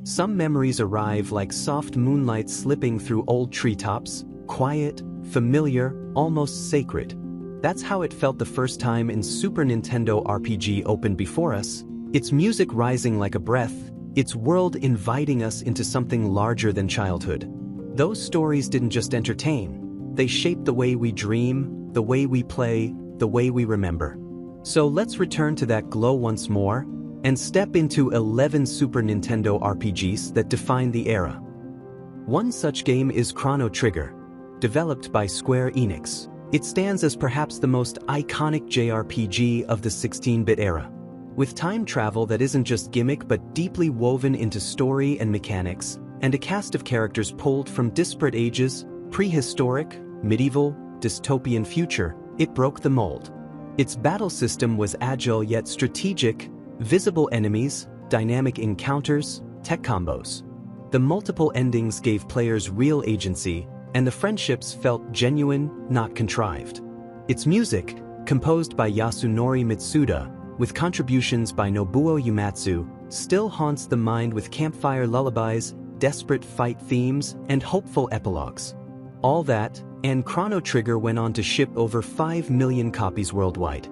Some memories arrive like soft moonlight slipping through old treetops, quiet, familiar, almost sacred. That's how it felt the first time in Super Nintendo RPG opened before us, its music rising like a breath, its world inviting us into something larger than childhood. Those stories didn't just entertain, they shaped the way we dream, the way we play, the way we remember. So let's return to that glow once more, and step into 11 Super Nintendo RPGs that defined the era. One such game is Chrono Trigger, developed by Square Enix. It stands as perhaps the most iconic JRPG of the 16-bit era. With time travel that isn't just gimmick but deeply woven into story and mechanics, and a cast of characters pulled from disparate ages, prehistoric, medieval, dystopian future, it broke the mold. Its battle system was agile yet strategic, visible enemies, dynamic encounters, tech combos. The multiple endings gave players real agency, and the friendships felt genuine, not contrived. Its music, composed by Yasunori Mitsuda, with contributions by Nobuo Uematsu, still haunts the mind with campfire lullabies, desperate fight themes, and hopeful epilogues. All that, and Chrono Trigger went on to ship over 5 million copies worldwide.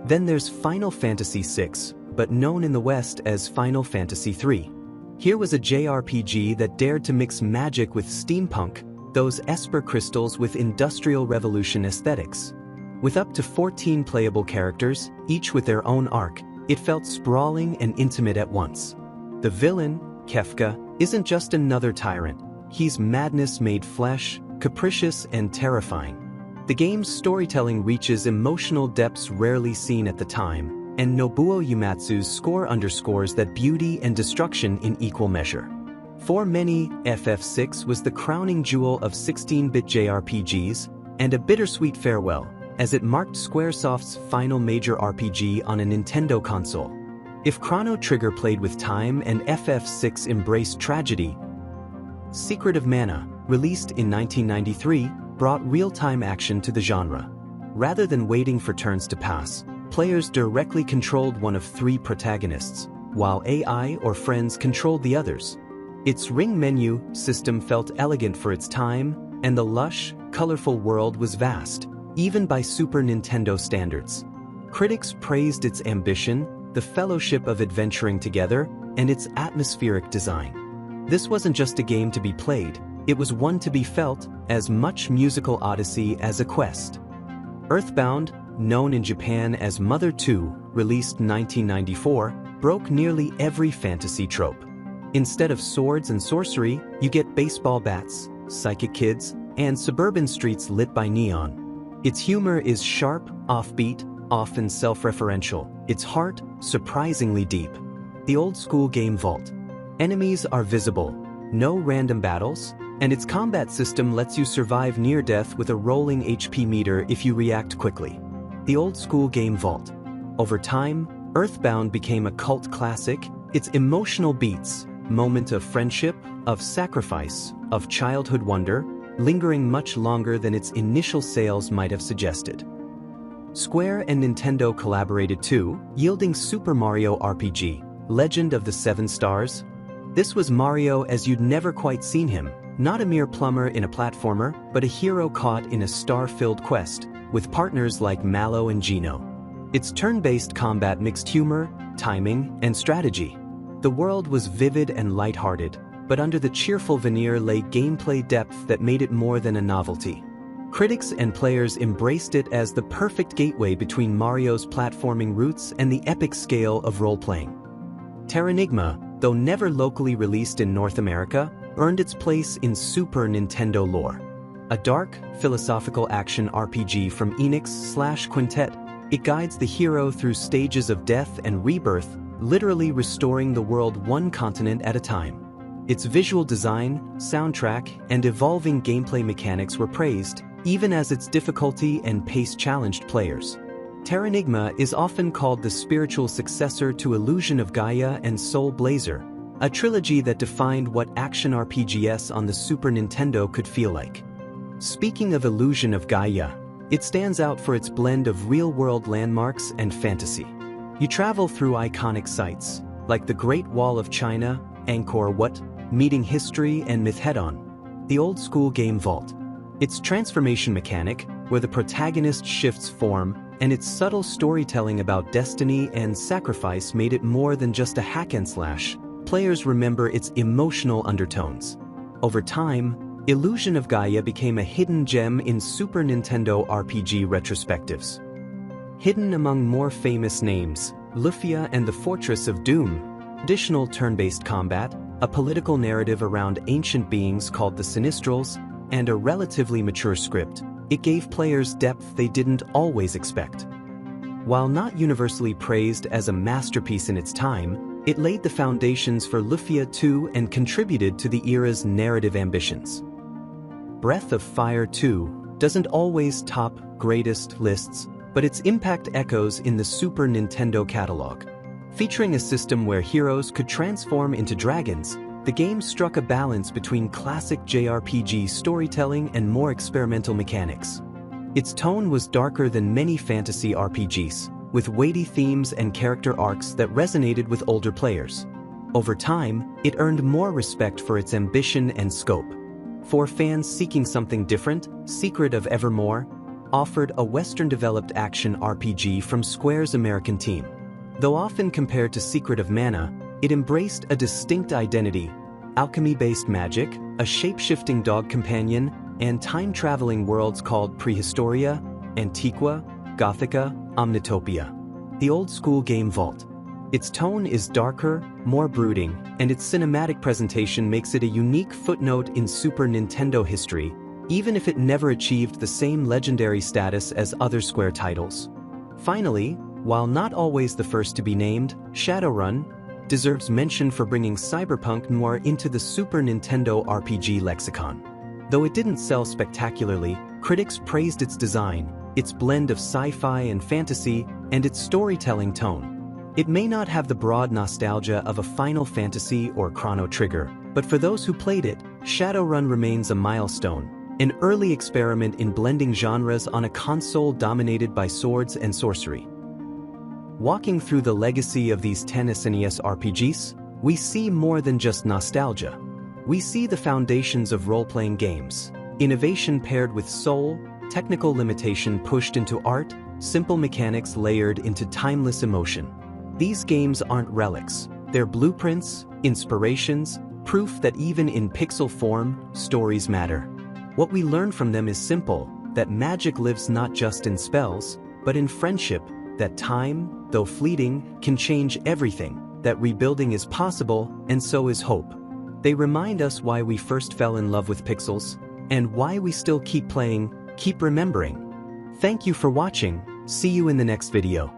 Then there's Final Fantasy VI, but known in the West as Final Fantasy III. Here was a JRPG that dared to mix magic with steampunk, those Esper crystals with Industrial Revolution aesthetics. With up to 14 playable characters, each with their own arc, it felt sprawling and intimate at once. The villain, Kefka, isn't just another tyrant. He's madness made flesh, capricious and terrifying. The game's storytelling reaches emotional depths rarely seen at the time, and Nobuo Uematsu's score underscores that beauty and destruction in equal measure. For many, FF6 was the crowning jewel of 16-bit JRPGs, and a bittersweet farewell, as it marked Squaresoft's final major RPG on a Nintendo console. If Chrono Trigger played with time and FF6 embraced tragedy, Secret of Mana, released in 1993, brought real-time action to the genre. Rather than waiting for turns to pass, players directly controlled one of 3 protagonists, while AI or friends controlled the others. Its ring menu system felt elegant for its time, and the lush, colorful world was vast, even by Super Nintendo standards. Critics praised its ambition, the fellowship of adventuring together, and its atmospheric design. This wasn't just a game to be played, it was one to be felt, as much musical odyssey as a quest. EarthBound, known in Japan as Mother 2, released 1994, broke nearly every fantasy trope. Instead of swords and sorcery, you get baseball bats, psychic kids, and suburban streets lit by neon. Its humor is sharp, offbeat, often self-referential. Its heart, surprisingly deep. The old-school game vault. Enemies are visible, no random battles, and its combat system lets you survive near death with a rolling HP meter if you react quickly. The old-school game vault. Over time, EarthBound became a cult classic. Its emotional beats, moment of friendship, of sacrifice, of childhood wonder, lingering much longer than its initial sales might have suggested. Square and Nintendo collaborated too, yielding Super Mario RPG, Legend of the Seven Stars. This was Mario as you'd never quite seen him, not a mere plumber in a platformer, but a hero caught in a star-filled quest, with partners like Mallow and Geno. Its turn-based combat mixed humor, timing, and strategy. The world was vivid and lighthearted, but under the cheerful veneer lay gameplay depth that made it more than a novelty. Critics and players embraced it as the perfect gateway between Mario's platforming roots and the epic scale of role-playing. Terranigma, though never locally released in North America, earned its place in Super Nintendo lore. A dark, philosophical action RPG from Enix/Quintet, it guides the hero through stages of death and rebirth, literally restoring the world one continent at a time. Its visual design, soundtrack, and evolving gameplay mechanics were praised, even as its difficulty and pace challenged players. Terranigma is often called the spiritual successor to Illusion of Gaia and Soul Blazer, a trilogy that defined what action RPGs on the Super Nintendo could feel like. Speaking of Illusion of Gaia, it stands out for its blend of real-world landmarks and fantasy. You travel through iconic sites, like the Great Wall of China, Angkor Wat, meeting history and myth head-on. The old-school game Vault. Its transformation mechanic, where the protagonist shifts form, and its subtle storytelling about destiny and sacrifice made it more than just a hack-and-slash. Players remember its emotional undertones. Over time, Illusion of Gaia became a hidden gem in Super Nintendo RPG retrospectives. Hidden among more famous names, Lufia and the Fortress of Doom, additional turn-based combat, a political narrative around ancient beings called the Sinistrals, and a relatively mature script, it gave players depth they didn't always expect. While not universally praised as a masterpiece in its time, it laid the foundations for Lufia 2 and contributed to the era's narrative ambitions. Breath of Fire 2 doesn't always top greatest lists, but its impact echoes in the Super Nintendo catalog. Featuring a system where heroes could transform into dragons, the game struck a balance between classic JRPG storytelling and more experimental mechanics. Its tone was darker than many fantasy RPGs, with weighty themes and character arcs that resonated with older players. Over time, it earned more respect for its ambition and scope. For fans seeking something different, Secret of Evermore offered a Western-developed action RPG from Square's American team. Though often compared to Secret of Mana, it embraced a distinct identity: alchemy-based magic, a shape-shifting dog companion, and time-traveling worlds called Prehistoria, Antiqua, Gothica, Omnitopia. The old-school game Vault. Its tone is darker, more brooding, and its cinematic presentation makes it a unique footnote in Super Nintendo history, even if it never achieved the same legendary status as other Square titles. Finally, while not always the first to be named, Shadowrun deserves mention for bringing cyberpunk noir into the Super Nintendo RPG lexicon. Though it didn't sell spectacularly, critics praised its design, its blend of sci-fi and fantasy, and its storytelling tone. It may not have the broad nostalgia of a Final Fantasy or Chrono Trigger, but for those who played it, Shadowrun remains a milestone, an early experiment in blending genres on a console dominated by swords and sorcery. Walking through the legacy of these 10 SNES RPGs, we see more than just nostalgia. We see the foundations of role-playing games, innovation paired with soul, technical limitation pushed into art, simple mechanics layered into timeless emotion. These games aren't relics, they're blueprints, inspirations, proof that even in pixel form, stories matter. What we learn from them is simple, that magic lives not just in spells, but in friendship, that time, though fleeting, can change everything, that rebuilding is possible, and so is hope. They remind us why we first fell in love with pixels, and why we still keep playing, keep remembering. Thank you for watching, see you in the next video.